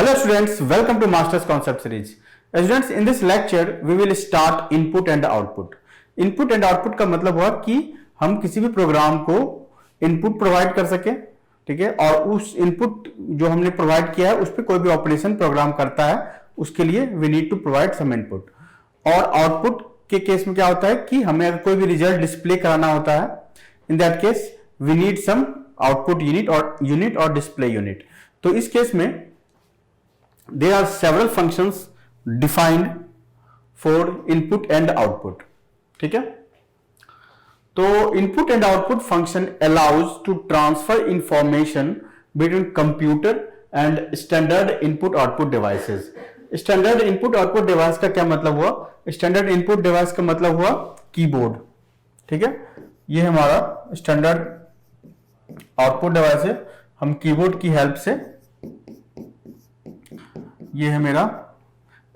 Hello students, welcome to Masters Concept Series. Students, in this lecture we will start input and output. Input and output का मतलब हुआ कि हम किसी भी प्रोग्राम को इनपुट प्रोवाइड कर सके, ठीक है, और उस इनपुट जो हमने प्रोवाइड किया है उस पर कोई भी ऑपरेशन प्रोग्राम करता है, उसके लिए we need to provide some input. और आउटपुट के केस में क्या होता है कि हमें अगर कोई भी रिजल्ट डिस्प्ले कराना होता है, in that case we need some output unit और डिस्प्ले यूनिट। तो इस केस में there are several functions defined for input and output, ठीक है। तो input and output function allows to transfer information between computer and standard input output devices. Standard input output device का क्या मतलब हुआ? Standard input device का मतलब हुआ कीबोर्ड, ठीक है। ये हमारा स्टैंडर्ड आउटपुट डिवाइस है। हम कीबोर्ड की हेल्प से, ये है मेरा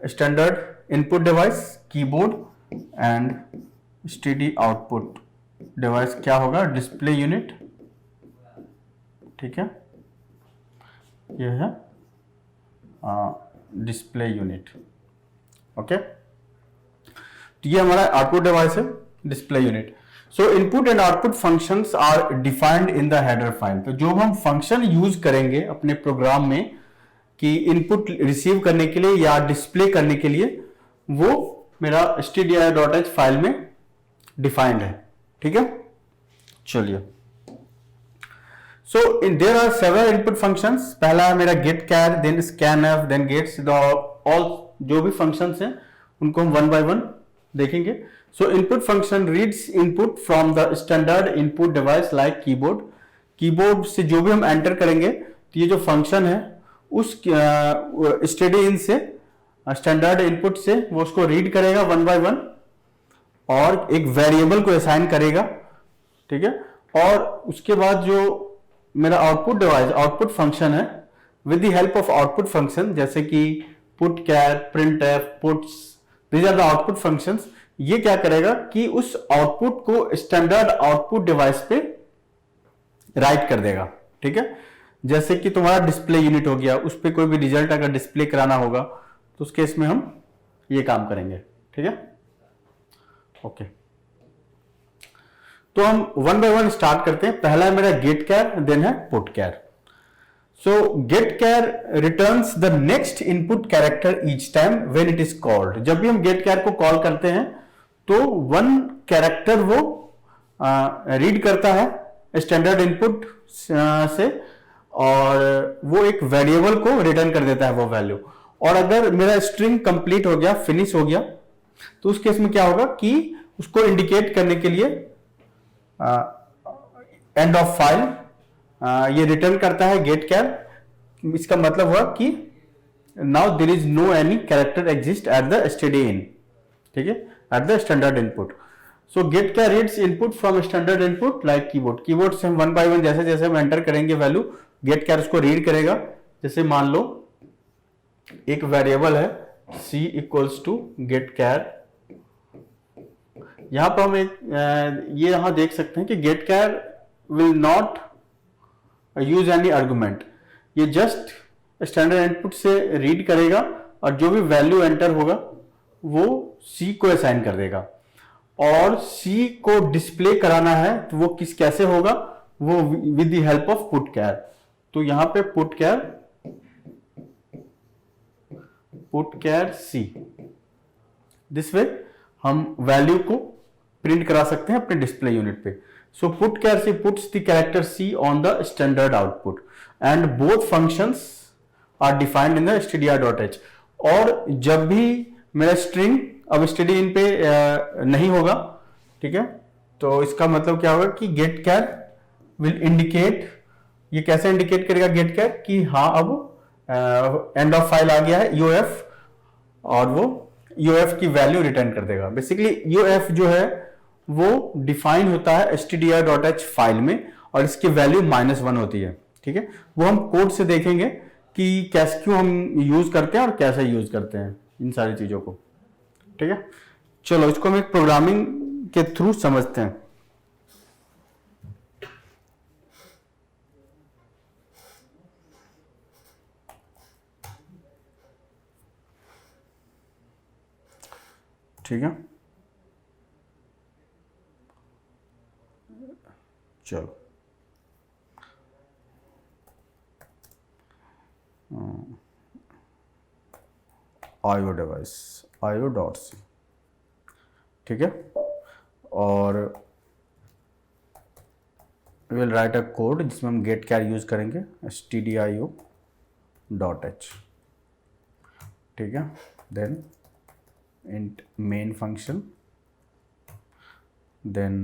standard input device keyboard and steady output device क्या होगा? डिस्प्ले यूनिट, ठीक है। ये है डिस्प्ले यूनिट, ओके। तो ये हमारा आउटपुट डिवाइस है, display unit. So input and output functions are defined in the header file. तो जो हम फंक्शन यूज करेंगे अपने प्रोग्राम में कि इनपुट रिसीव करने के लिए या डिस्प्ले करने के लिए, वो मेरा stdio.h फाइल में डिफाइंड है, ठीक है। चलिए, so there are several input functions. पहला है मेरा गेट कैर, then scanf, then gets, all जो भी फंक्शंस हैं उनको हम वन बाय वन देखेंगे। सो input function reads input from the standard input device like keyboard. Keyboard से जो भी हम एंटर करेंगे, तो ये जो फंक्शन है उस स्टेडी इन से, स्टैंडर्ड इनपुट से वो उसको रीड करेगा वन बाय वन और एक वेरिएबल को असाइन करेगा, ठीक है। और उसके बाद जो मेरा आउटपुट डिवाइस, आउटपुट फंक्शन है, with the help of output function जैसे कि put char, printf, puts, these are the output functions. ये क्या करेगा कि उस आउटपुट को स्टैंडर्ड आउटपुट डिवाइस पे राइट कर देगा, ठीक है। जैसे कि तुम्हारा डिस्प्ले यूनिट हो गया, उस पर कोई भी रिजल्ट अगर डिस्प्ले कराना होगा तो उस केस में हम ये काम करेंगे, ठीक है, ओके। तो हम वन बाय वन स्टार्ट करते हैं। पहला है मेरा गेट कैर, देन है पुट कैर। सो गेट कैर returns the next input character each time when it is called. जब भी हम गेट कैर को कॉल करते हैं तो वन कैरेक्टर वो रीड करता है स्टैंडर्ड इनपुट से, और वो एक वेरिएबल को रिटर्न कर देता है वो वैल्यू। और अगर मेरा स्ट्रिंग कंप्लीट हो गया, फिनिश हो गया, तो उस केस में क्या होगा कि उसको इंडिकेट करने के लिए एंड ऑफ फाइल ये रिटर्न करता है गेट कैर। इसका मतलब हुआ कि now there is no any character exist at the stdin, ठीक है, at the standard input. So gate char reads input from standard input like keyboard. Keyboard से हम वन बाय वन जैसे जैसे हम एंटर करेंगे वैल्यू, गेट कैर उसको read करेगा। जैसे मान लो एक वेरिएबल है c इक्वल्स टू गेट कैर। यहां पर हम ये यहां देख सकते हैं कि गेट कैर will not use any argument. ये जस्ट स्टैंडर्ड इनपुट से रीड करेगा और जो भी वैल्यू एंटर होगा वो c को असाइन कर देगा। और c को डिस्प्ले कराना है तो वो कैसे होगा? वो with the help of put char. तो यहां पे putchar C, this way हम वैल्यू को प्रिंट करा सकते हैं अपने डिस्प्ले यूनिट पे। So putchar c puts the character c on the standard output and both functions are defined in the stdio.h। और जब भी मेरा स्ट्रिंग अब स्टेडी इन पे नहीं होगा, ठीक है, तो इसका मतलब क्या होगा कि गेट कैर विल इंडिकेट, ये कैसे इंडिकेट करेगा गेट कैर कि हाँ अब एंड ऑफ फाइल आ गया है यूएफ, और वो यूएफ की वैल्यू रिटर्न कर देगा। बेसिकली यूएफ जो है वो डिफाइन होता है stdio.h फाइल में और इसकी वैल्यू -1 होती है, ठीक है। वो हम कोड से देखेंगे कि कैसे, क्यों हम यूज करते हैं और कैसे यूज करते हैं इन सारी चीजों को, ठीक है। चलो इसको हम एक प्रोग्रामिंग के थ्रू समझते हैं। ठीक है, चलो IO डिवाइस IO.c, ठीक है, और विल राइट अ कोड जिसमें हम गेट कैर यूज करेंगे stdio.h, ठीक है, then int main function, then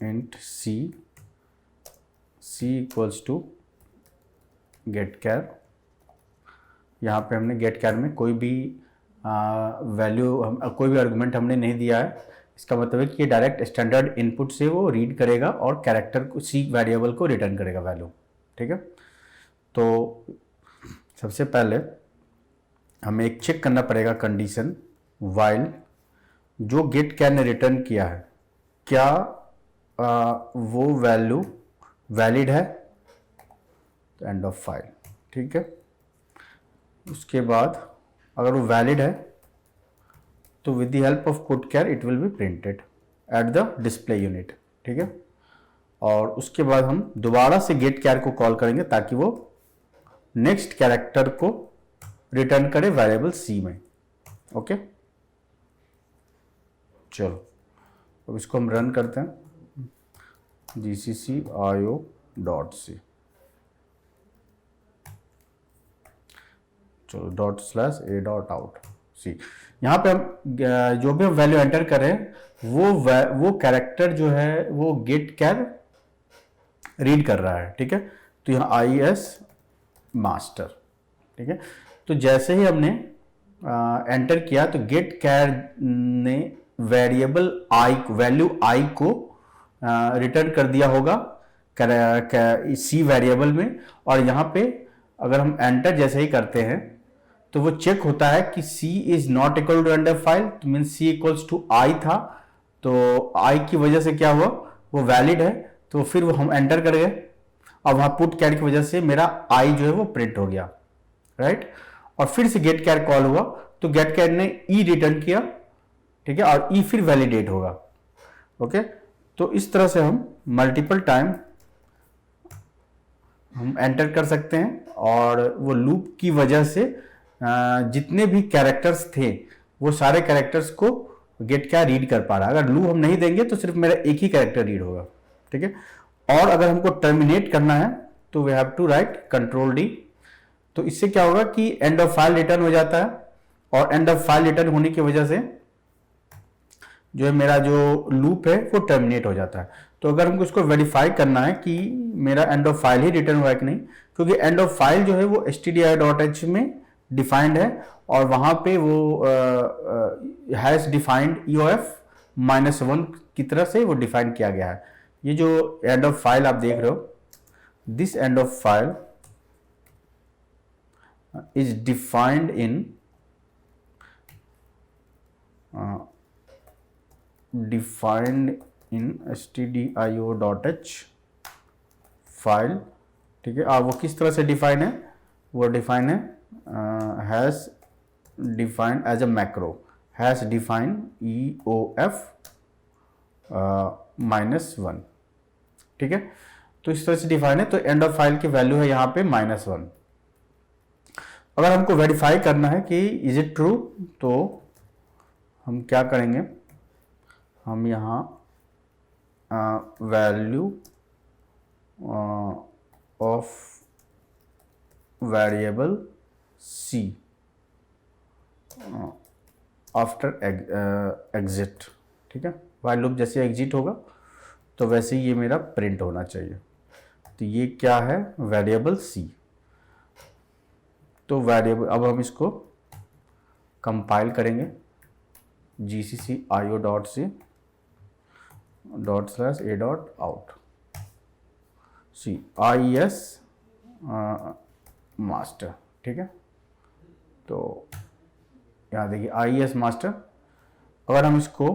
int c equals to get char। यहाँ पे हमने get char में कोई भी वैल्यू कोई भी आर्गुमेंट हमने नहीं दिया है। इसका मतलब है कि ये डायरेक्ट स्टैंडर्ड इनपुट से वो रीड करेगा और कैरेक्टर को सी वेरिएबल को रिटर्न करेगा वैल्यू, ठीक है। तो सबसे पहले हमें एक चेक करना पड़ेगा कंडीशन, वाइल जो गेट कैर ने रिटर्न किया है क्या वो वैल्यू वैलिड है, तो एंड ऑफ फाइल, ठीक है। उसके बाद अगर वो वैलिड है तो with the help of put char it will be printed at the display unit, ठीक है। और उसके बाद हम दोबारा से गेट कैर को कॉल करेंगे ताकि वो नेक्स्ट कैरेक्टर को रिटर्न करे वेरिएबल सी में, ओके। चलो अब इसको हम रन करते हैं, gcc io.c, चलो ./a.out c। यहाँ पे हम जो भी हम वैल्यू एंटर करें वो कैरेक्टर जो है वो गेट कैर रीड कर रहा है, ठीक है। तो यहाँ IS मास्टर, ठीक है। तो जैसे ही हमने एंटर किया तो गेट कैर ने वेरिएबल वैल्यू i को रिटर्न कर दिया होगा सी वेरिएबल में। और यहाँ पे अगर हम एंटर जैसे ही करते हैं तो वो चेक होता है कि c is not equal to end of file, तो mean c equals to i था, तो i की वजह से क्या हुआ वो वैलिड है, तो फिर वो हम एंटर कर गए। अब वहाँ पुट कैर की वजह से मेरा i जो है वो प्रिंट हो गया, राइट। और फिर से गेट कैर कॉल हुआ तो गेट कैर ने e रिटर्न किया, ठीक है, और e फिर वैलिडेट होगा, ओके। तो इस तरह से हम मल्टीपल टाइम हम एंटर कर सकते हैं और वो लूप की वजह से जितने भी कैरेक्टर्स थे वो सारे कैरेक्टर्स को गेट कैर रीड कर पा रहा है। अगर लूप हम नहीं देंगे तो सिर्फ मेरा एक ही कैरेक्टर रीड होगा, ठीक है। और अगर हमको टर्मिनेट करना है तो वी हैव टू राइट कंट्रोल-D। तो इससे क्या होगा कि एंड ऑफ फाइल रिटर्न हो जाता है, और एंड ऑफ फाइल रिटर्न होने की वजह से जो है मेरा जो लूप है वो टर्मिनेट हो जाता है। तो अगर हमको इसको वेरीफाई करना है कि मेरा and of file he return हुआ है कि नहीं, क्योंकि एंड ऑफ फाइल जो है वो stdio.h में डिफाइंड है और वहां पे वो हैश डिफाइंड EOF-1 की तरह से वो डिफाइन किया गया है। ये जो एंड ऑफ फाइल आप देख रहे हो, this and of file is defined in stdio.h file, ठीक है। वो किस तरह से डिफाइन है, वो डिफाइन है hash defined as a macro, hash define EOF-1, ठीक है। तो इस तरह से डिफाइन है। तो एंड ऑफ फाइल की वैल्यू है यहाँ पे -1। अगर हमको वेरीफाई करना है कि इज इट ट्रू, तो हम क्या करेंगे, हम यहाँ value of variable c after exit, ठीक है। वाइल लूप जैसे एग्जिट होगा तो वैसे ही ये मेरा प्रिंट होना चाहिए। तो ये क्या है, वेरिएबल c। तो वेरिएबल अब हम इसको कंपाइल करेंगे, gcc io.c ./a.out c IS master, ठीक है। तो यहाँ देखिए IS मास्टर। अगर हम इसको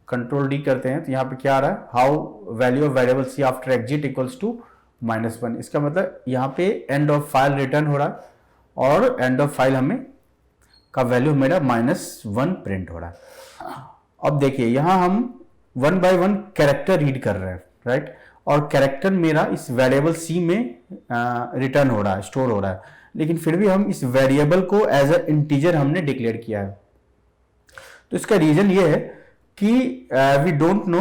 कंट्रोल-D करते हैं तो यहाँ पे क्या आ रहा है, how value of variable c after exit equals to -1। इसका मतलब यहाँ पे एंड ऑफ फाइल रिटर्न हो रहा है और एंड ऑफ फाइल हमें का वैल्यू मेरा -1 प्रिंट हो रहा है। अब देखिए यहाँ हम one by one character read कर रहे हैं, राइट, और कैरेक्टर मेरा इस वेरिएबल सी में रिटर्न हो रहा है, स्टोर हो रहा है, लेकिन फिर भी हम इस वेरिएबल को एज अ इंटीजर हमने डिक्लेयर किया है। तो इसका रीजन ये है कि we don't know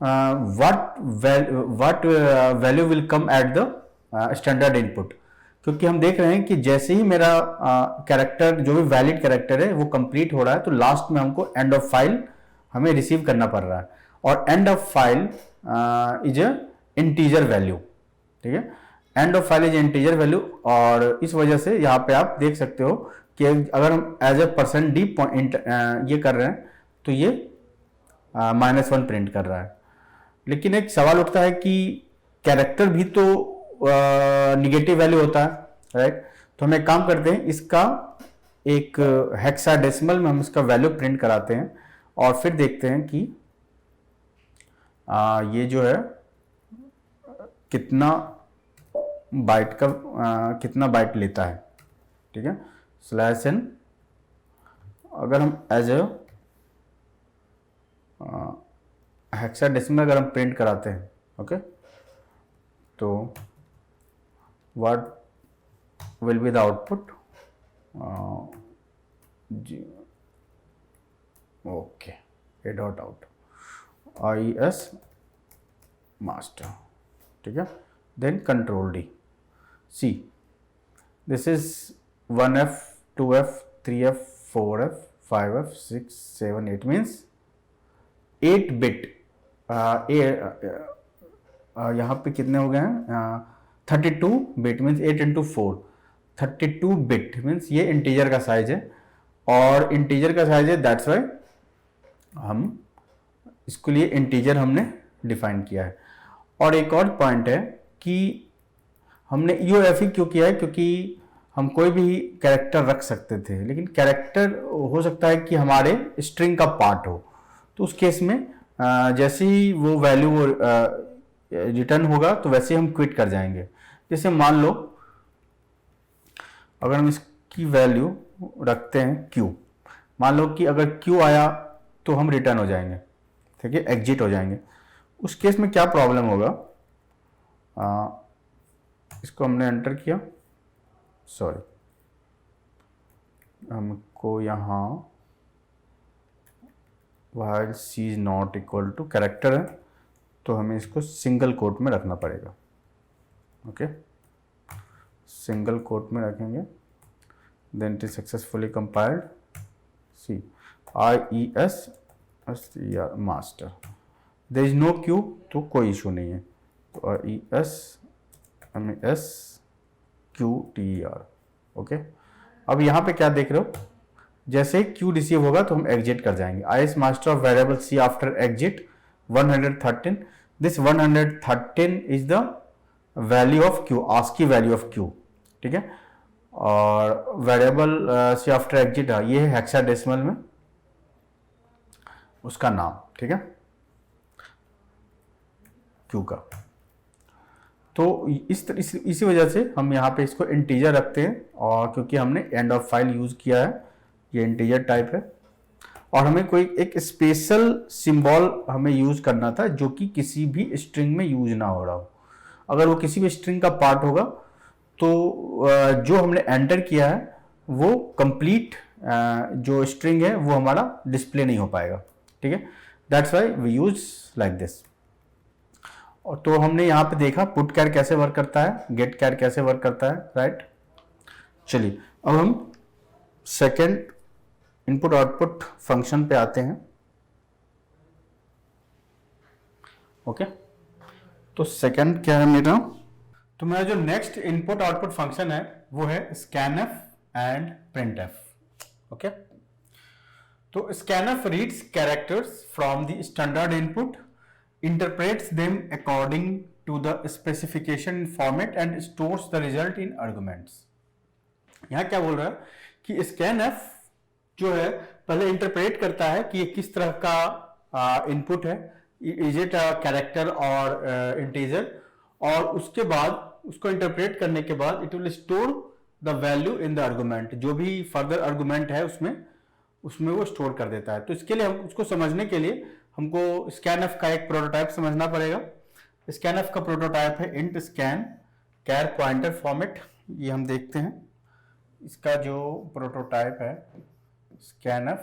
what value will come at the standard input, क्योंकि हम देख रहे हैं कि जैसे ही मेरा कैरेक्टर जो भी वैलिड कैरेक्टर है वो कंप्लीट हो रहा है, तो लास्ट में हमको एंड ऑफ फाइल हमें रिसीव करना पड़ रहा है, और and of file is a integer value, ठीक है, and of file is integer value. और इस वजह से यहाँ पे आप देख सकते हो कि अगर हम एज ए %d ये कर रहे हैं तो ये -1 प्रिंट कर रहा है। लेकिन एक सवाल उठता है कि कैरेक्टर भी तो निगेटिव वैल्यू होता है, राइट, तो हम एक काम करते हैं, इसका एक हेक्साडेसिमल में हम इसका वैल्यू प्रिंट कराते हैं और फिर देखते हैं कि ये जो है कितना बाइट लेता है, ठीक है, /n। अगर हम एज ए हेक्साडेसिमल अगर हम प्रिंट कराते हैं, ओके, तो what will be the output, okay, a.out IS master, ठीक है, then control D, see this is 1F 2F 3F 4F 5F 6 7 8 means 8 bit. यहाँ पे कितने हो गए हैं, 32 bit means 8 into 4, 32 bit means ये इंटीजर का साइज है, और इंटीजर का साइज है, दैट्स वाई हम इसके लिए इंटीजर हमने डिफाइन किया है। और एक और पॉइंट है कि हमने EOFE क्यों किया है, क्योंकि हम कोई भी कैरेक्टर रख सकते थे, लेकिन कैरेक्टर हो सकता है कि हमारे स्ट्रिंग का पार्ट हो, तो उस केस में जैसे ही वो वैल्यू रिटर्न होगा तो वैसे ही हम क्विट कर जाएंगे। जैसे मान लो अगर हम इसकी वैल्यू रखते हैं Q, मान लो कि अगर Q आया तो हम रिटर्न हो जाएंगे, ठीक है, एग्जिट हो जाएंगे। उस केस में क्या प्रॉब्लम होगा, इसको हमने एंटर किया, सॉरी, हमको यहाँ while c is not equal to character है, तो हमें इसको सिंगल कोट में रखना पड़ेगा, ओके, सिंगल कोट में रखेंगे, then it is successfully compiled, see IES master, there is no Q, तो कोई इशू नहीं है, तो IES QTER, ओके। अब यहाँ पे क्या देख रहे हो, जैसे Q रिसीव होगा तो हम एग्जिट कर जाएंगे। IS master of variable C after exit 113, this 113 is the value of Q, ASCII value of Q, ठीक है, और वेरिएबल C आफ्टर एग्जिट ये है हेक्साडेसिमल में उसका नाम, ठीक है, Q का। तो इसी वजह से हम यहाँ पे इसको इंटीजर रखते हैं, और क्योंकि हमने एंड ऑफ फाइल यूज किया है, ये इंटीजर टाइप है, और हमें कोई एक स्पेशल सिंबल हमें यूज करना था जो कि किसी भी स्ट्रिंग में यूज ना हो रहा हो। अगर वो किसी भी स्ट्रिंग का पार्ट होगा तो जो हमने एंटर किया है वो कंप्लीट जो स्ट्रिंग है वो हमारा डिस्प्ले नहीं हो पाएगा, ठीक है, that's why we use like this. तो हमने यहाँ पे देखा पुट कैर कैसे वर्क करता है, गेट कैर कैसे वर्क करता है, राइट। चलिए अब हम सेकेंड इनपुट आउटपुट फंक्शन पे आते हैं, ओके। तो सेकेंड क्या है मेरा, तो मेरा जो नेक्स्ट इनपुट आउटपुट फंक्शन है वो है scanf एंड printf, ओके। तो scanf reads characters from the standard input, interprets them according to the specification format and stores the result in arguments। यहाँ क्या बोल रहा है कि scanf जो है पहले इंटरप्रेट करता है कि ये किस तरह का इनपुट है, इज इट कैरेक्टर और इंटीजर, और उसके बाद उसको इंटरप्रेट करने के बाद it will store the value in the argument, जो भी फर्दर आर्गुमेंट है उसमें उसमें वो स्टोर कर देता है। तो इसके लिए हम उसको समझने के लिए हमको स्कैनफ का एक प्रोटोटाइप समझना पड़ेगा। स्कैनफ का प्रोटोटाइप है इंट स्कैन कैर पॉइंटर फॉर्मेट। ये हम देखते हैं इसका जो प्रोटोटाइप है, स्कैनफ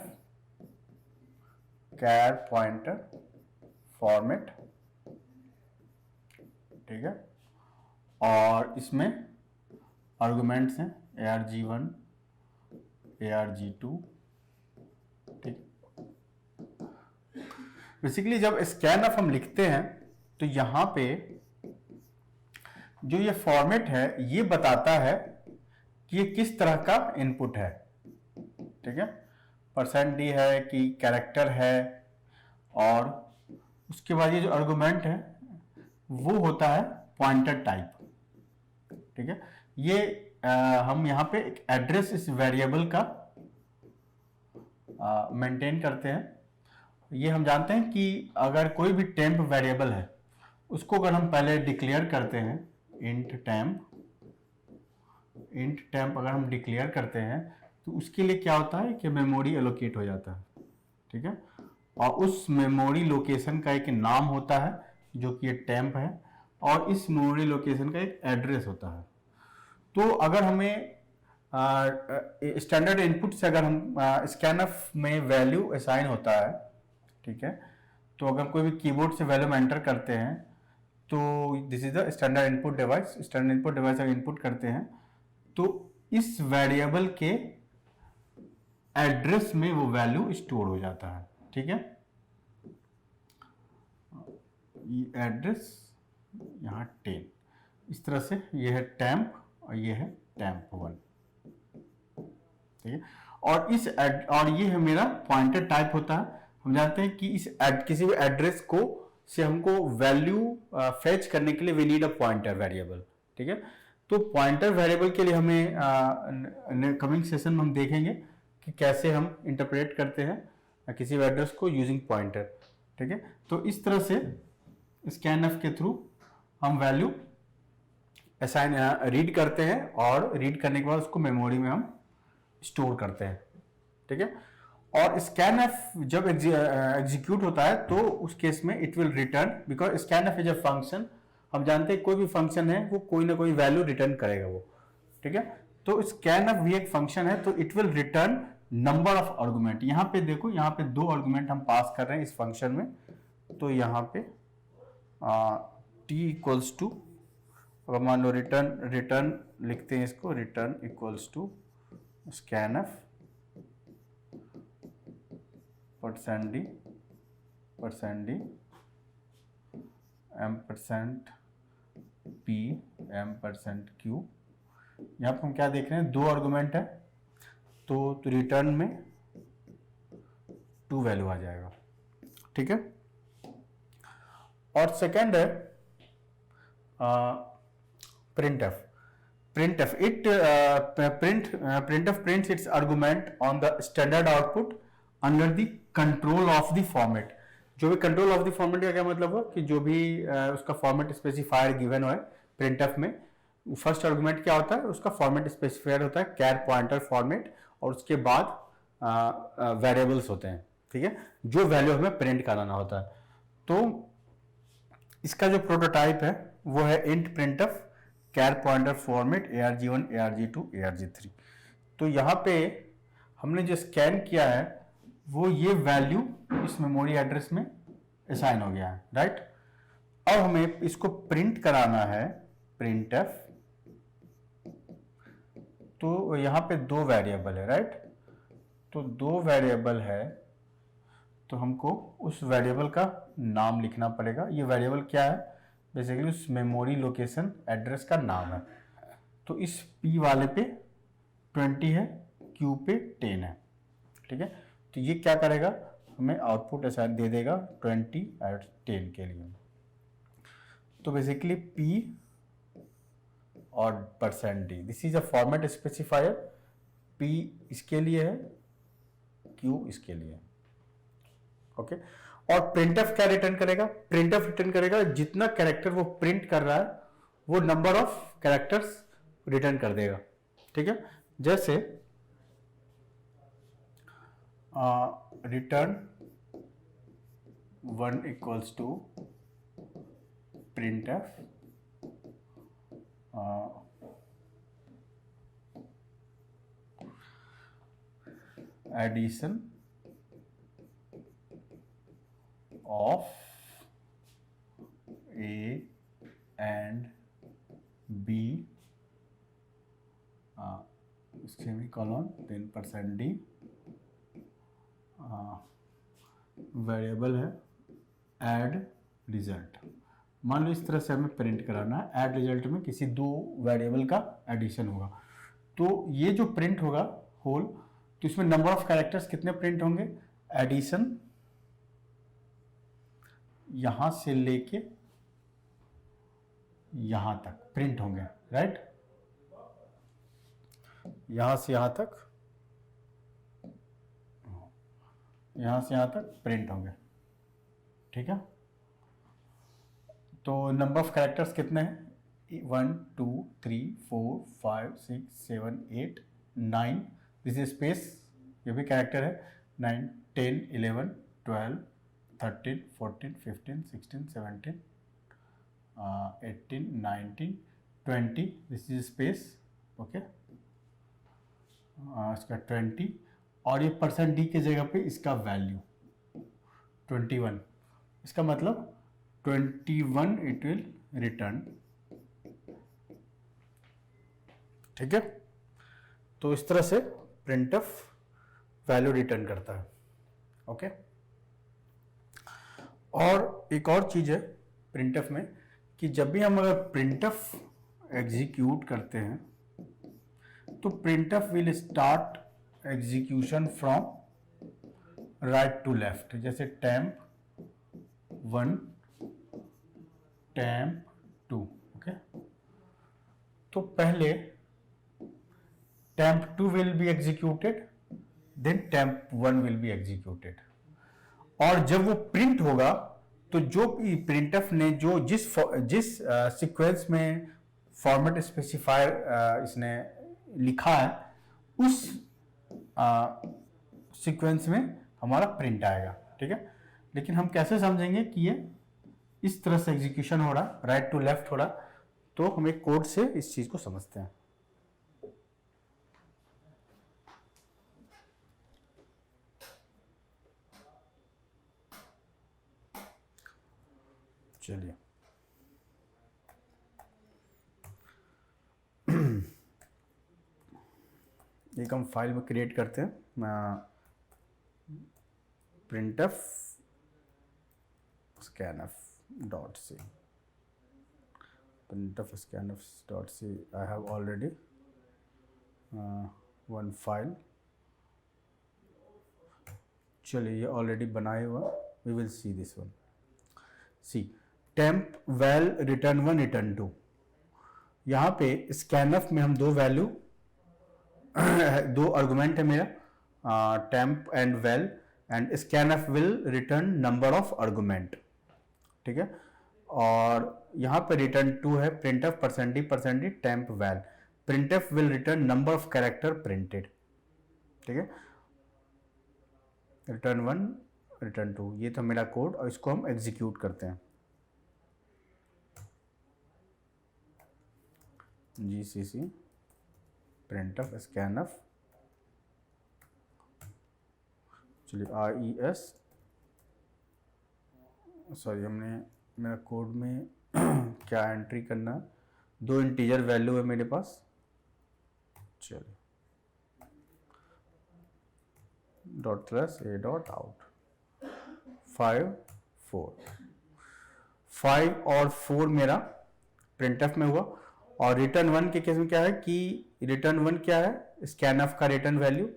कैर पॉइंटर फॉर्मेट, ठीक है। और इसमें आर्गुमेंट्स हैं arg1 arg2, ठीक। बेसिकली जब स्कैनफ हम लिखते हैं तो यहां पे जो ये फॉर्मेट है ये बताता है कि ये किस तरह का इनपुट है, ठीक है। %d है कि कैरेक्टर है, और उसके बाद ये जो आर्गुमेंट है वो होता है पॉइंटर टाइप, ठीक है। ये हम यहाँ पे एक एड्रेस इस वेरिएबल का मेंटेन करते हैं। ये हम जानते हैं कि अगर कोई भी टेम्प वेरिएबल है उसको अगर हम पहले डिक्लेयर करते हैं इंट टेम्प अगर हम डिक्लेयर करते हैं तो उसके लिए क्या होता है कि मेमोरी एलोकेट हो जाता है, ठीक है। और उस मेमोरी लोकेशन का एक नाम होता है जो कि ये टेम्प है, और इस मेमोरी लोकेशन का एक एड्रेस होता है। तो अगर हमें स्टैंडर्ड इनपुट से अगर हम स्कैनफ में वैल्यू असाइन होता है, ठीक है, तो अगर कोई भी कीबोर्ड से वैल्यू में एंटर करते हैं तो this is the standard input device. Standard input device अगर इनपुट करते हैं तो इस वेरिएबल के एड्रेस में वो वैल्यू स्टोर हो जाता है, ठीक है। ये एड्रेस यहाँ 10, इस तरह से ये है टेम्प और ये है टेम्प 1, ठीक है। और ये है मेरा पॉइंटर टाइप होता है। हम जानते हैं कि किसी भी एड्रेस को से हमको वैल्यू फेच करने के लिए we need a pointer variable, ठीक है। तो पॉइंटर वेरिएबल के लिए हमें कमिंग सेशन में हम देखेंगे कि कैसे हम इंटरप्रेट करते हैं किसी भी एड्रेस को यूजिंग पॉइंटर, ठीक है। तो इस तरह से स्कैनफ के थ्रू हम वैल्यू असाइन रीड करते हैं, और रीड करने के बाद उसको मेमोरी में हम स्टोर करते हैं, ठीक है। और स्कैनफ जब एग्जीक्यूट होता है तो उस केस में it will return, because scanf is a function. हम जानते हैं कोई भी फंक्शन है वो कोई ना कोई वैल्यू रिटर्न करेगा वो, ठीक है। तो स्कैनफ भी एक फंक्शन है, तो it will return number of argument. यहाँ पे देखो, यहाँ पे 2 आर्गुमेंट हम पास कर रहे हैं इस फंक्शन में। तो यहाँ पे t इक्वल्स टू, अगर मान लो रिटर्न लिखते हैं इसको, return equals to scanf %d %p %q। यहाँ पर हम क्या देख रहे हैं, 2 आर्गुमेंट है, तो रिटर्न में 2 वैल्यू आ जाएगा, ठीक है। और सेकेंड है printf prints its argument on the standard output under the control of the format। जो भी कंट्रोल ऑफ द फॉर्मेट का क्या मतलब हुआ कि जो भी उसका फॉर्मेट स्पेसिफायर गिवन है printf में, फर्स्ट आर्गुमेंट क्या होता है, उसका फॉर्मेट स्पेसिफायर होता है कैर पॉइंटर फॉर्मेट, और उसके बाद वेरिएबल्स होते हैं, ठीक है, जो वैल्यू हमें प्रिंट कराना होता है। तो इसका जो प्रोटोटाइप है वो है int printf char pointer format arg1 arg2 arg3। तो यहाँ पे हमने जो स्कैन किया है वो ये वैल्यू इस मेमोरी एड्रेस में असाइन हो गया है, राइट। अब हमें इसको प्रिंट कराना है printf। तो यहाँ पे 2 वेरिएबल है, राइट। तो 2 वेरिएबल है, तो हमको उस वेरिएबल का नाम लिखना पड़ेगा। ये वेरिएबल क्या है, बेसिकली उस मेमोरी लोकेशन एड्रेस का नाम है। तो इस p वाले पे 20 है, q पे 10 है, ठीक है। तो ये क्या करेगा, हमें आउटपुट ऐसा दे देगा 20 और 10 के लिए। तो बेसिकली p और %d, this is a format specifier. p इसके लिए है, q इसके लिए, ओके। और printf क्या रिटर्न करेगा, printf रिटर्न करेगा जितना कैरेक्टर वो प्रिंट कर रहा है वो नंबर ऑफ कैरेक्टर्स रिटर्न कर देगा, ठीक है। जैसे return 1 equals to printf addition of A and B semicolon then percent D variable है ऐड रिजल्ट। मान लो इस तरह से हमें प्रिंट कराना है, ऐड रिजल्ट में किसी दो वेरिएबल का एडिशन होगा। तो ये जो प्रिंट होगा होल, तो इसमें नंबर ऑफ कैरेक्टर्स कितने प्रिंट होंगे, एडिशन यहां से लेके यहां तक प्रिंट होंगे, राइट, यहां से यहां तक, यहां से यहां तक प्रिंट होंगे, ठीक है। तो नंबर ऑफ कैरेक्टर्स कितने हैं, 1 2 3 4 5 6 7 8 9, दिस इज स्पेस, ये भी कैरेक्टर है, 9 10 11 12 13 14 15 16 17 18 19 20, दिस इज स्पेस, ओके, इसका 20, और ये परसेंट डी की जगह पे इसका वैल्यू 21, इसका मतलब 21 इट विल रिटर्न, ठीक है। तो इस तरह से प्रिंटफ वैल्यू रिटर्न करता है, ओके। और एक और चीज है प्रिंटफ में कि जब भी हम अगर प्रिंटफ एग्जीक्यूट करते हैं तो printf will start execution from right to left, जैसे temp1 temp2, ओके। तो पहले temp2 will be executed, then temp1 will be executed, और जब वो प्रिंट होगा तो जो printf ने जो जिस सीक्वेंस में फॉर्मेट स्पेसिफायर इसने लिखा है उस सीक्वेंस में हमारा प्रिंट आएगा, ठीक है। लेकिन हम कैसे समझेंगे कि ये इस तरह से एग्जीक्यूशन हो रहा, राइट टू लेफ्ट हो रहा, तो हम एक कोड से इस चीज को समझते हैं। चलिए एक हम फाइल में क्रिएट करते हैं, printf scanf dot C, printf scanf dot C, I have already one file, चलिए ये ऑलरेडी बनाए हुआ, we will see this one, see temp val return 1 return 2, यहाँ पे scanf में हम दो वैल्यू दो आर्गुमेंट है मेरा, temp and val, and scanf will return number of argument, ठीक है। और यहाँ पे रिटर्न 2 है, printf percent D temp val, printf will return number of character printed, ठीक है, रिटर्न 1 रिटर्न 2, ये था मेरा कोड, और इसको हम एग्जीक्यूट करते हैं, gcc printf scanf, चलिए res, सॉरी हमने मेरा कोड में क्या एंट्री करना है, दो इंटीजर वैल्यू है मेरे पास, चलिए dot slash A dot out 5 और 4 मेरा प्रिंटफ में हुआ, और रिटर्न 1 के केस में क्या है कि रिटर्न 1 क्या है, स्कैनफ का रिटर्न वैल्यू,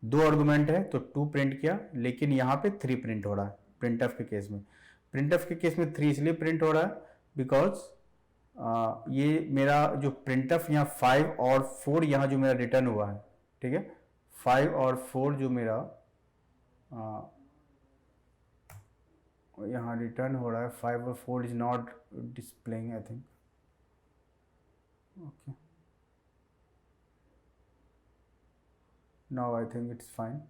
दो आर्गुमेंट है तो 2 प्रिंट किया, लेकिन यहाँ पे 3 प्रिंट हो रहा है प्रिंटफ के केस में। प्रिंटफ के केस में 3 इसलिए प्रिंट हो रहा है बिकॉज ये मेरा जो प्रिंटफ यहाँ 5 और 4 यहाँ जो मेरा रिटर्न हुआ है, ठीक है, 5 और 4 जो मेरा यहाँ रिटर्न हो रहा है, 5 और 4 is not displaying I think, okay, now I think it's fine,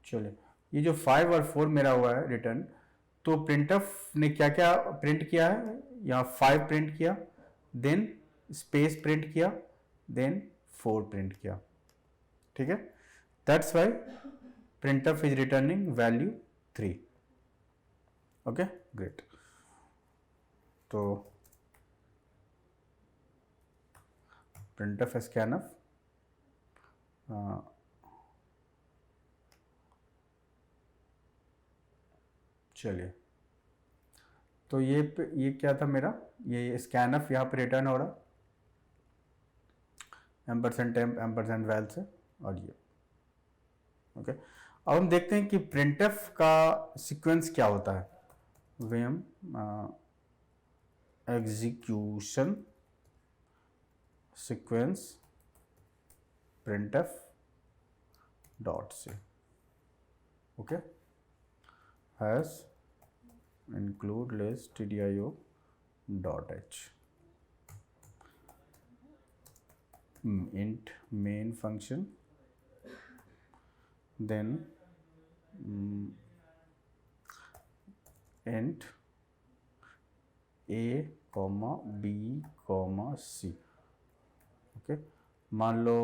चलिए, ये जो 5 और 4 मेरा हुआ है रिटर्न, तो प्रिंटफ ने क्या क्या प्रिंट किया है, यहाँ 5 प्रिंट किया, देन स्पेस प्रिंट किया, देन 4 प्रिंट किया, ठीक है। That's Y printf is returning value 3. Okay great. तो printf scanf चलिए, तो ये क्या था मेरा, ये स्कैनफ यहाँ पे रिटर्न हो रहा %temp %val से, और ये ओके। अब हम देखते हैं कि printf का सीक्वेंस क्या होता है। vim execution sequence printf dot से, okay, hash include list tdio dot h, int main function, then int a comma b comma c, okay. मान लो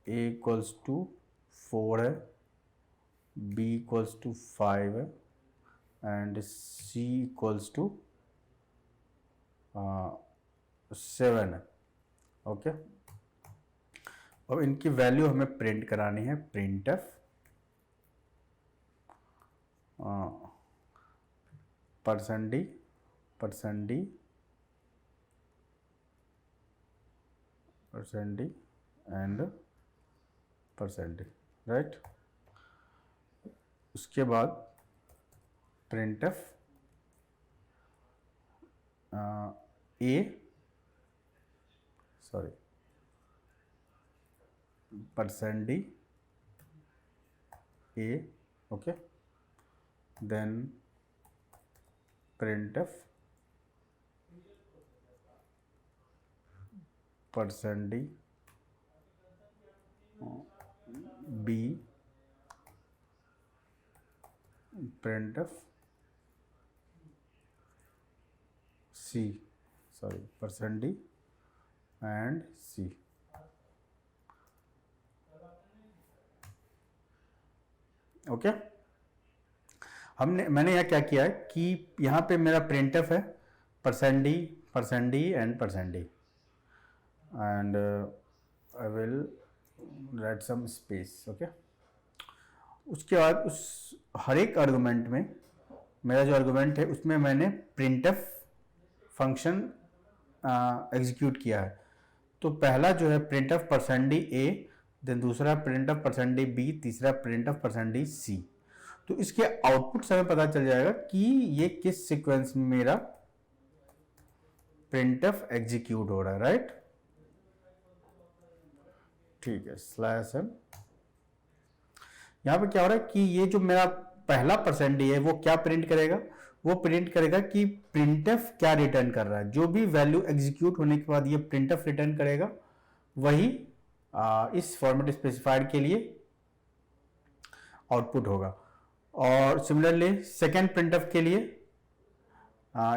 a इक्वल्स टू 4 है, b इक्वल्स टू 5 है, and c equals to 7 है, okay. अब इनकी value हमें print करानी है, printf %d and %d, right. उसके बाद printf a sorry %d a, okay, then printf %d b, printf c, sorry %d and c, okay. मैंने यहाँ क्या किया है कि यहाँ पे मेरा printf है %d and %d, and I will write some space, okay. उसके बाद उस हर एक आर्गुमेंट में, मेरा जो आर्गुमेंट है उसमें मैंने printf फंक्शन एग्जीक्यूट किया है। तो पहला जो है printf %d a, देन दूसरा printf %d b, तीसरा printf %d c। तो इसके आउटपुट से हमें पता चल जाएगा कि ये किस सीक्वेंस में मेरा printf एग्जीक्यूट हो रहा है, राइट। ठीक है, /m। यहां पे क्या हो रहा है कि ये जो मेरा पहला %d है वो क्या प्रिंट करेगा, वो प्रिंट करेगा कि printf क्या रिटर्न कर रहा है। जो भी वैल्यू एग्जीक्यूट होने के बाद ये printf रिटर्न करेगा वही इस फॉर्मेट स्पेसिफायर के लिए आउटपुट होगा। और सिमिलरली सेकेंड printf के लिए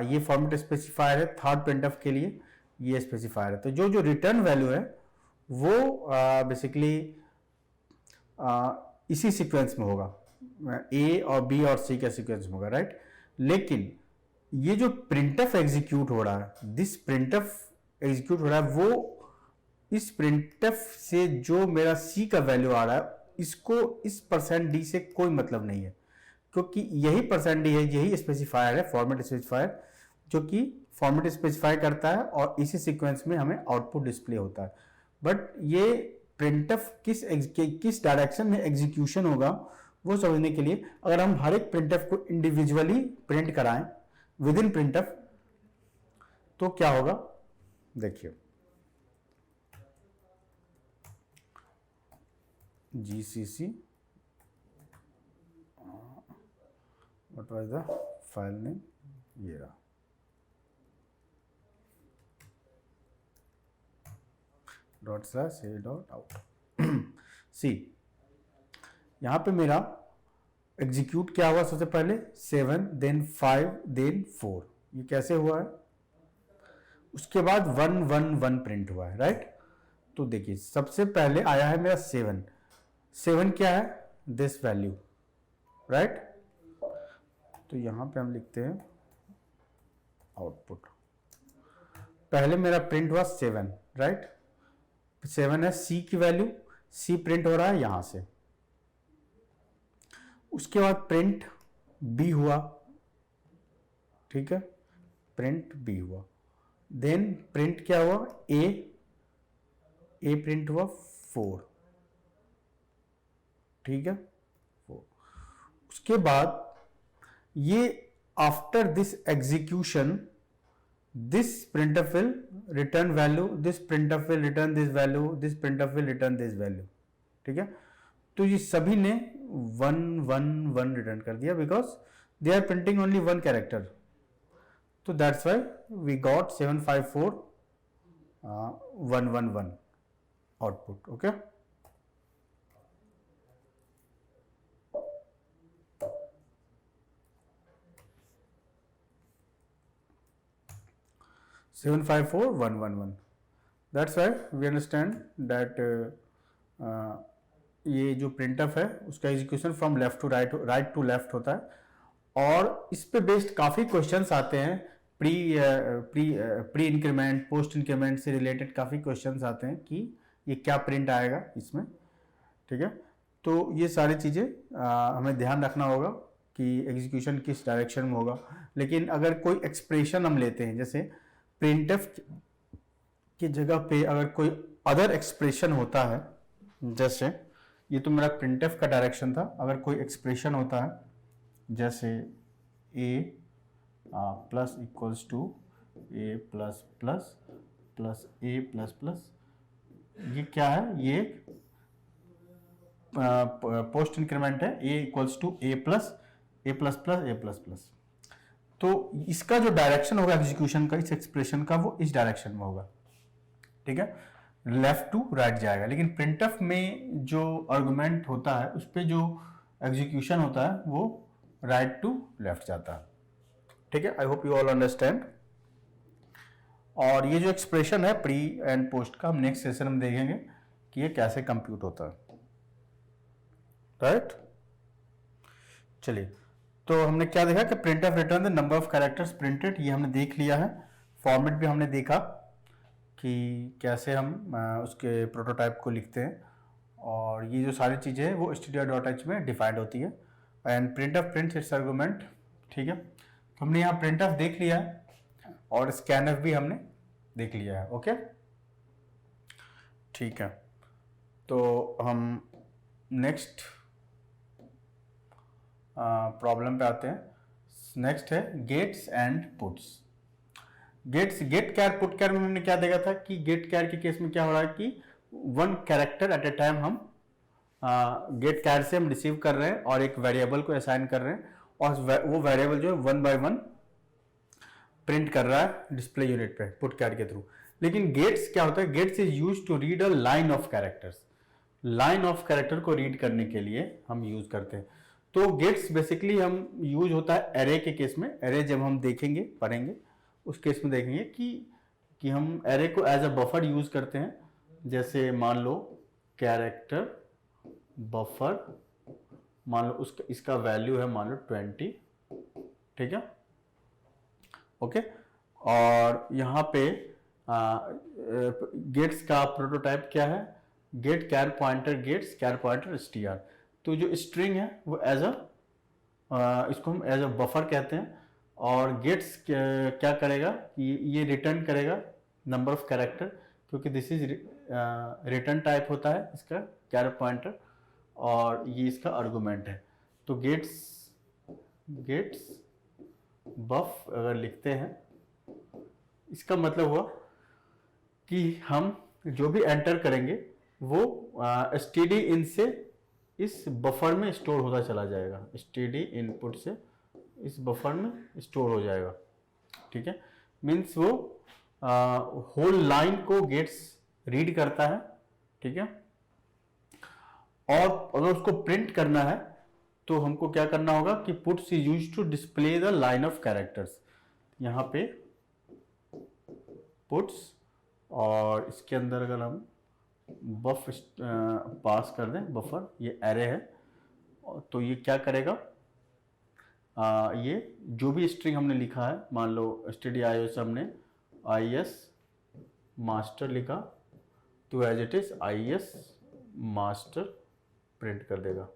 ये फॉर्मेट स्पेसिफायर है, थर्ड printf के लिए ये स्पेसिफायर है। तो जो जो रिटर्न वैल्यू है वो बेसिकली इसी सीक्वेंस में होगा, ए और बी और सी के सीक्वेंस में होगा, राइट। लेकिन ये जो printf एग्जीक्यूट हो रहा है, दिस printf एग्जीक्यूट हो रहा है, वो इस printf से जो मेरा c का वैल्यू आ रहा है, इसको इस %d से कोई मतलब नहीं है, क्योंकि यही %d है, यही स्पेसिफायर है, फॉर्मेट स्पेसिफायर, जो कि फॉर्मेट स्पेसिफाई करता है और इसी सीक्वेंस में हमें आउटपुट डिस्प्ले होता है। बट ये printf किस डायरेक्शन में एग्जीक्यूशन होगा वो समझने के लिए अगर हम हर एक printf को इंडिविजुअली प्रिंट कराएं विद इन printf, तो क्या होगा देखिए। gcc what was the file name, ये रहा, ./a.out सी। यहाँ पे मेरा एग्जीक्यूट क्या हुआ सबसे पहले 7 देन 5 देन 4, ये कैसे हुआ है। उसके बाद 1 1 1 प्रिंट हुआ है, राइट। तो देखिए सबसे पहले आया है मेरा 7, 7 क्या है, दिस वैल्यू, राइट। तो यहां पे हम लिखते हैं आउटपुट, पहले मेरा प्रिंट हुआ 7, राइट। 7 है सी की वैल्यू, सी प्रिंट हो रहा है यहां से। उसके बाद प्रिंट बी हुआ, ठीक है, प्रिंट बी हुआ। देन प्रिंट क्या हुआ, ए प्रिंट हुआ 4, ठीक है 4। उसके बाद ये after this execution this printf will return value, this printf will return this value, this printf will return this value, ठीक है। तो ये सभी ने 1 1 1 रिटर्न कर दिया because they are printing only one character. तो that's why we got 754 1 1 1 output, okay. Seven five four one one one, that's why we understand that ये जो प्रिंटफ है उसका execution from left to right, right to left होता है। और इस पे बेस्ड काफ़ी क्वेश्चंस आते हैं, प्री इंक्रीमेंट पोस्ट इंक्रीमेंट से रिलेटेड काफ़ी क्वेश्चंस आते हैं कि ये क्या प्रिंट आएगा इसमें, ठीक है। तो ये सारी चीज़ें हमें ध्यान रखना होगा कि एग्जीक्यूशन किस डायरेक्शन में होगा। लेकिन अगर कोई एक्सप्रेशन हम लेते हैं, जैसे प्रिंटफ की जगह पे अगर कोई अदर एक्सप्रेशन होता है, जैसे ये तो मेरा प्रिंटफ का डायरेक्शन था, अगर कोई एक्सप्रेशन होता है जैसे a plus equals to a plus plus plus a plus plus, ये क्या है, ये पोस्ट इंक्रीमेंट है, a equals to a plus plus a plus plus. तो इसका जो डायरेक्शन होगा एग्जीक्यूशन का इस एक्सप्रेशन का वो इस डायरेक्शन में होगा, ठीक है, लेफ्ट टू राइट जाएगा। लेकिन प्रिंटफ में जो आर्गुमेंट होता है उस पर जो एग्जीक्यूशन होता है वो राइट टू लेफ्ट जाता है, ठीक है। I hope you all understand. और ये जो एक्सप्रेशन है प्री एंड पोस्ट का हम नेक्स्ट सेशन में देखेंगे कि ये कैसे कंप्यूट होता है, राइट। चलिए, तो हमने क्या देखा कि printf return the number of characters printed, ये हमने देख लिया है। फॉर्मेट भी हमने देखा कि कैसे हम उसके प्रोटोटाइप को लिखते हैं, और ये जो सारी चीज़ें हैं वो stdio.h में डिफाइंड होती है। And printf prints it's argument, ठीक है। तो हमने यहाँ प्रिंटफ देख लिया है और स्कैनफ भी हमने देख लिया है, ओके, ठीक है। तो हम नेक्स्ट प्रॉब्लम पे आते हैं। नेक्स्ट है gets and puts. Get char put char में हमने क्या देखा था कि गेट कैर के केस में क्या हो रहा है कि वन कैरेक्टर एट ए टाइम हम गेट कैर से हम रिसीव कर रहे हैं और एक वेरिएबल को असाइन कर रहे हैं, और वो वेरिएबल जो है 1 by 1 प्रिंट कर रहा है डिस्प्ले यूनिट पे पुट कैर के थ्रू। लेकिन गेट्स क्या होता है, gets is use to read a line of characters, line of character को रीड करने के लिए हम यूज करते हैं। तो गेट्स बेसिकली हम यूज होता है एरे के केस में। एरे जब हम देखेंगे पढ़ेंगे उस केस में देखेंगे कि हम एरे को एज अ बफर यूज करते हैं। जैसे मान लो कैरेक्टर बफर, मान लो उसका इसका वैल्यू है मान लो 20, ठीक है, ओके। और यहाँ पे गेट्स का प्रोटोटाइप क्या है, गेट कैर पॉइंटर गेट्स कैर पॉइंटर str। तो जो स्ट्रिंग है वो एज अ इसको हम एज अ बफर कहते हैं, और गेट्स क्या करेगा कि ये रिटर्न करेगा नंबर ऑफ कैरेक्टर, क्योंकि दिस इज रिटर्न टाइप होता है इसका कैर पॉइंटर, और ये इसका आर्गुमेंट है। तो गेट्स बफ अगर लिखते हैं, इसका मतलब हुआ कि हम जो भी एंटर करेंगे वो std इन से इस बफर में स्टोर होता चला जाएगा, std इनपुट से इस बफर में स्टोर हो जाएगा, ठीक है। मीन्स वो होल लाइन को गेट्स रीड करता है, ठीक है। और अगर उसको प्रिंट करना है तो हमको क्या करना होगा कि puts is use to display the line of characters. यहाँ पे पुट्स, और इसके अंदर अगर हम बफ पास कर दें, बफर, ये एरे है, तो ये क्या करेगा, ये जो भी स्ट्रिंग हमने लिखा है, मान लो stdio से हमने is मास्टर लिखा, तो as it is is master print कर देगा।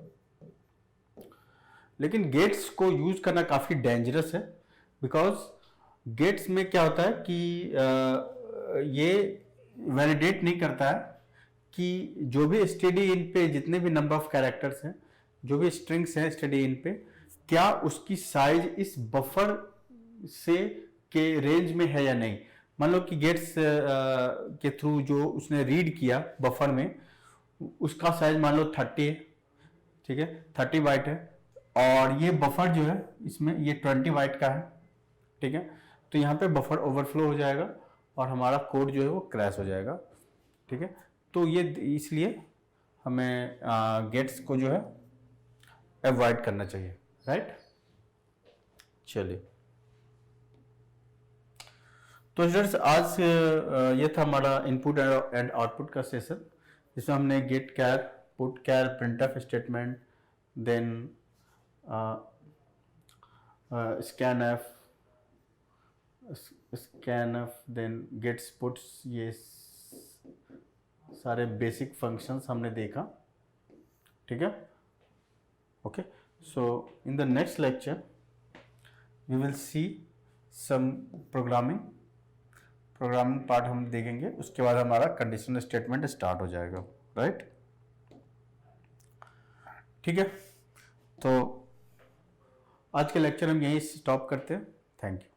लेकिन गेट्स को यूज करना काफी डेंजरस है, बिकॉज गेट्स में क्या होता है कि ये वैलिडेट नहीं करता है कि जो भी स्टडी इन पे जितने भी नंबर ऑफ कैरेक्टर्स हैं, जो भी स्ट्रिंग्स हैं स्टडी इन पे, क्या उसकी साइज इस बफर से के रेंज में है या नहीं। मान लो कि गेट्स के थ्रू जो उसने रीड किया बफर में, उसका साइज मान लो 30 है, ठीक है, 30 बाइट है, और ये बफर जो है इसमें ये 20 बाइट का है, ठीक है, तो यहाँ पे बफर ओवरफ्लो हो जाएगा और हमारा कोड जो है वो क्रैश हो जाएगा, ठीक है। तो ये इसलिए हमें गेट्स को जो है अवॉइड करना चाहिए, राइट। चलिए, तो स्टूडेंट्स आज ये था हमारा इनपुट एंड आउटपुट का सेशन, जिसमें हमने गेट कैर, पुट कैर, printf statement, then scanf, then gets, puts, ये सारे बेसिक फंक्शंस हमने देखा, ठीक है। Okay, so in the next lecture we will see some programming part हम देखेंगे, उसके बाद हमारा कंडीशनल स्टेटमेंट स्टार्ट हो जाएगा, राइट। ठीक है, तो आज के लेक्चर हम यहीं स्टॉप करते हैं। Thank you.